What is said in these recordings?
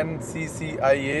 NCCIA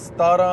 17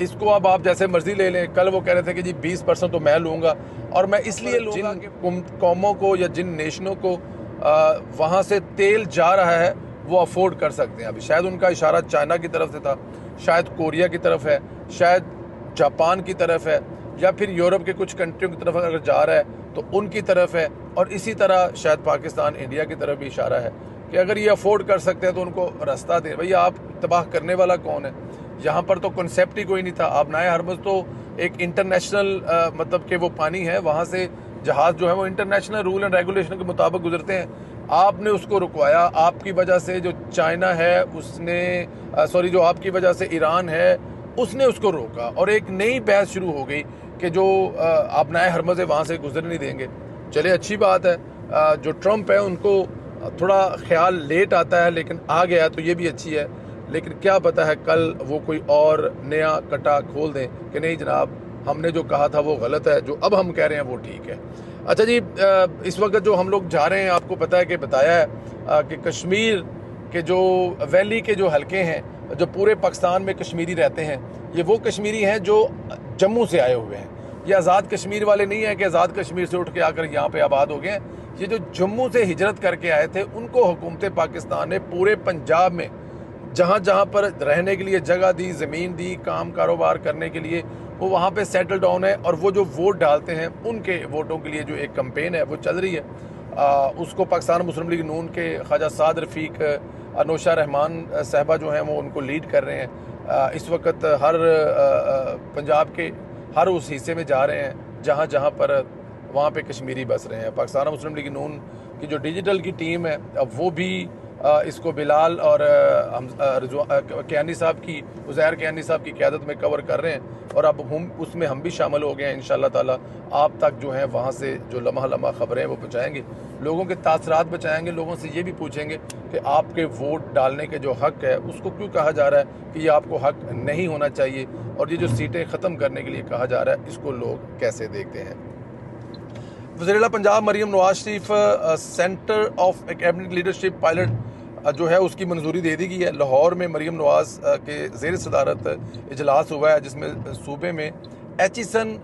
اس کو اب آپ جیسے مرضی لے لیں. کل وہ کہہ رہے تھے کہ جی 20% تو میں لوں گا, اور میں اس لیے لوں گا کہ قوموں کو یا جن نیشنوں کو وہاں سے تیل جا رہا ہے وہ افورڈ کر سکتے ہیں. ابھی شاید ان کا اشارہ چائنا کی طرف سے تھا, شاید کوریا کی طرف ہے, شاید جاپان کی طرف ہے, یا پھر یورپ کے کچھ کنٹریوں کی طرف اگر جا رہا ہے تو ان کی طرف ہے, اور اسی طرح شاید پاکستان انڈیا کی طرف بھی اشارہ ہے کہ اگر یہ افورڈ کر سکتے ہیں تو ان کو راستہ دیں. بھئی آپ تباہ کرنے والا کون ہے؟ یہاں پر تو کنسیپٹ ہی کوئی نہیں تھا. آبنائے ہرمز تو ایک انٹرنیشنل مطلب کہ وہ پانی ہے, وہاں سے جہاز جو ہے وہ انٹرنیشنل رول اینڈ ریگولیشن کے مطابق گزرتے ہیں. آپ نے اس کو رکوایا, آپ کی وجہ سے جو چائنا ہے اس نے جو آپ کی وجہ سے ایران ہے اس نے اس کو روکا, اور ایک نئی بحث شروع ہو گئی کہ جو آبنائے ہرمز ہے وہاں سے گزر نہیں دیں گے. چلے اچھی بات ہے, جو ٹرمپ ہے ان کو تھوڑا خیال لیٹ آتا ہے لیکن آ گیا تو یہ بھی اچھی ہے. لیکن کیا پتہ ہے کل وہ کوئی اور نیا کٹا کھول دیں کہ نہیں جناب ہم نے جو کہا تھا وہ غلط ہے, جو اب ہم کہہ رہے ہیں وہ ٹھیک ہے. اچھا جی, اس وقت جو ہم لوگ جا رہے ہیں آپ کو پتہ ہے کہ بتایا ہے کہ کشمیر کے جو ویلی کے جو حلقے ہیں, جو پورے پاکستان میں کشمیری رہتے ہیں, یہ وہ کشمیری ہیں جو جموں سے آئے ہوئے ہیں. یہ آزاد کشمیر والے نہیں ہیں کہ آزاد کشمیر سے اٹھ کے آ کر یہاں پہ آباد ہو گئے ہیں. یہ جو جموں سے ہجرت کر کے آئے تھے ان کو حکومت پاکستان نے پورے پنجاب میں جہاں جہاں پر رہنے کے لیے جگہ دی, زمین دی, کام کاروبار کرنے کے لیے, وہ وہاں پہ سیٹل ڈاؤن ہے. اور وہ جو ووٹ ڈالتے ہیں ان کے ووٹوں کے لیے جو ایک کمپین ہے وہ چل رہی ہے, اس کو پاکستان مسلم لیگ نون کے خواجہ سعد رفیق, انوشا رحمان صاحبہ جو ہیں وہ ان کو لیڈ کر رہے ہیں. اس وقت ہر پنجاب کے ہر اس حصے میں جا رہے ہیں جہاں جہاں پر وہاں پہ کشمیری بس رہے ہیں. پاکستان مسلم لیگ نون کی جو ڈیجیٹل کی ٹیم ہے وہ بھی اس کو بلال اور کیانی صاحب کی, عزیر کیانی صاحب کی قیادت میں کور کر رہے ہیں, اور اب اس میں ہم بھی شامل ہو گئے ہیں. انشاءاللہ تعالی آپ تک جو ہیں وہاں سے جو لمحہ لمحہ خبریں وہ پہنچائیں گے, لوگوں کے تاثرات بچائیں گے, لوگوں سے یہ بھی پوچھیں گے کہ آپ کے ووٹ ڈالنے کے جو حق ہے اس کو کیوں کہا جا رہا ہے کہ یہ آپ کو حق نہیں ہونا چاہیے, اور یہ جو سیٹیں ختم کرنے کے لیے کہا جا رہا ہے اس کو لوگ کیسے دیکھتے ہیں. وزیر اعلیٰ Punjab Maryam Nawaz Sharif centre of cabinet leadership pilot جو ہے اس کی منظوری دے دی گئی ہے. لاہور میں مریم نواز کے زیر صدارت اجلاس ہوا ہے جس میں صوبے میں ایچیسن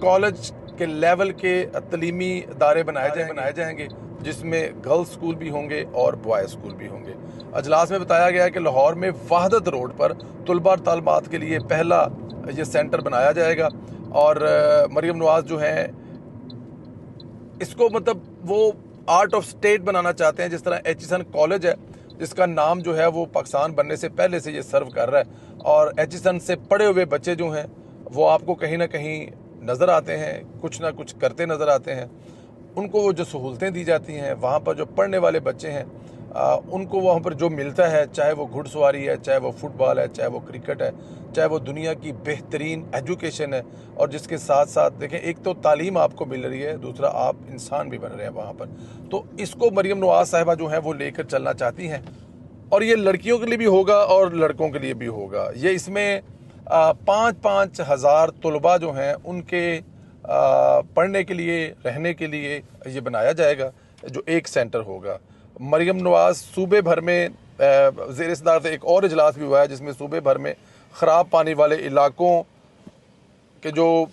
کالج کے لیول کے تعلیمی ادارے بنائے جائیں گے, جس میں گرلز سکول بھی ہوں گے اور بوائز سکول بھی ہوں گے. اجلاس میں بتایا گیا ہے کہ لاہور میں وحدت روڈ پر طلباء اور طالبات کے لیے پہلا یہ سینٹر بنایا جائے گا, اور مریم نواز جو ہیں اس کو مطلب وہ آرٹ آف اسٹیٹ بنانا چاہتے ہیں. جس طرح ایچیسن کالج ہے جس کا نام جو ہے وہ پاکستان بننے سے پہلے سے یہ سرو کر رہا ہے, اور ایچیسن سے پڑھے ہوئے بچے جو ہیں وہ آپ کو کہیں نہ کہیں نظر آتے ہیں, کچھ نہ کچھ کرتے نظر آتے ہیں. ان کو وہ جو سہولتیں دی جاتی ہیں وہاں پر جو پڑھنے والے بچے ہیں ان کو وہاں پر جو ملتا ہے, چاہے وہ گھڑ سواری ہے, چاہے وہ فٹ بال ہے, چاہے وہ کرکٹ ہے, چاہے وہ دنیا کی بہترین ایجوکیشن ہے, اور جس کے ساتھ ساتھ دیکھیں ایک تو تعلیم آپ کو مل رہی ہے, دوسرا آپ انسان بھی بن رہے ہیں وہاں پر. تو اس کو مریم نواز صاحبہ جو ہیں وہ لے کر چلنا چاہتی ہیں, اور یہ لڑکیوں کے لیے بھی ہوگا اور لڑکوں کے لیے بھی ہوگا. یہ اس میں 5-5 ہزار طلباء جو ہیں ان کے پڑھنے کے لیے, رہنے کے لیے یہ بنایا جائے گا جو ایک سینٹر ہوگا. مریم نواز صوبے بھر میں زیر صدارت ایک اور اجلاس بھی ہوا ہے جس میں صوبے بھر میں خراب پانی والے علاقوں کے جو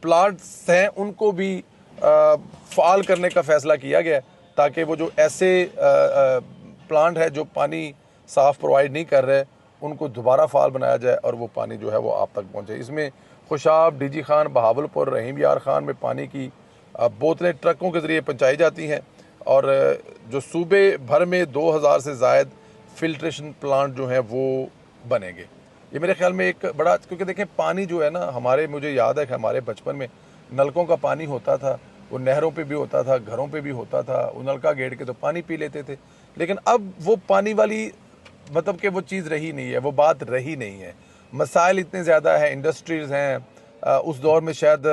پلانٹس ہیں ان کو بھی فعال کرنے کا فیصلہ کیا گیا ہے, تاکہ وہ جو ایسے پلانٹ ہے جو پانی صاف پرووائڈ نہیں کر رہے ان کو دوبارہ فعال بنایا جائے اور وہ پانی جو ہے وہ آپ تک پہنچے. اس میں خوشاب, ڈی جی خان, بہاولپور, رحیم یار خان میں پانی کی بوتلیں ٹرکوں کے ذریعے پہنچائی جاتی ہیں, اور جو صوبے بھر میں 2000 سے زائد فلٹریشن پلانٹ جو ہیں وہ بنیں گے. یہ میرے خیال میں ایک بڑا, کیونکہ دیکھیں پانی جو ہے نا مجھے یاد ہے کہ ہمارے بچپن میں نلکوں کا پانی ہوتا تھا, وہ نہروں پہ بھی ہوتا تھا, گھروں پہ بھی ہوتا تھا, وہ نلکا گیڑ کے تو پانی پی لیتے تھے. لیکن اب وہ پانی والی مطلب کہ وہ چیز رہی نہیں ہے, وہ بات رہی نہیں ہے. مسائل اتنے زیادہ ہیں, انڈسٹریز ہیں. اس دور میں شاید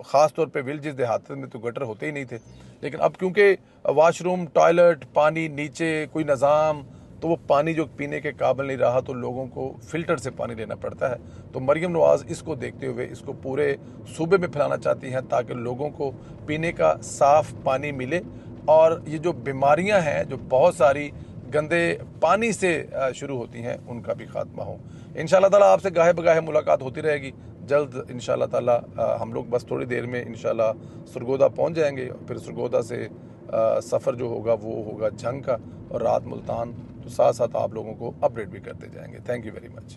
خاص طور پہ ولیجز دیہات میں تو گٹر ہوتے ہی نہیں تھے, لیکن اب کیونکہ واش روم, ٹوائلٹ, پانی نیچے کوئی نظام, تو وہ پانی جو پینے کے قابل نہیں رہا تو لوگوں کو فلٹر سے پانی لینا پڑتا ہے. تو مریم نواز اس کو دیکھتے ہوئے اس کو پورے صوبے میں پھیلانا چاہتی ہیں تاکہ لوگوں کو پینے کا صاف پانی ملے. اور یہ جو بیماریاں ہیں جو بہت ساری گندے پانی سے شروع ہوتی ہیں ان کا بھی خاتمہ ہو. انشاءاللہ تعالیٰ آپ سے گاہے بگاہے ملاقات ہوتی رہے گی. جلد انشاءاللہ تعالیٰ ہم لوگ بس تھوڑی دیر میں انشاءاللہ سرگودا پہنچ جائیں گے. پھر سرگودا سے سفر جو ہوگا وہ ہوگا جھنگ کا اور رات ملتان. تو ساتھ ساتھ آپ لوگوں کو اپڈیٹ بھی کرتے جائیں گے. Thank you very much.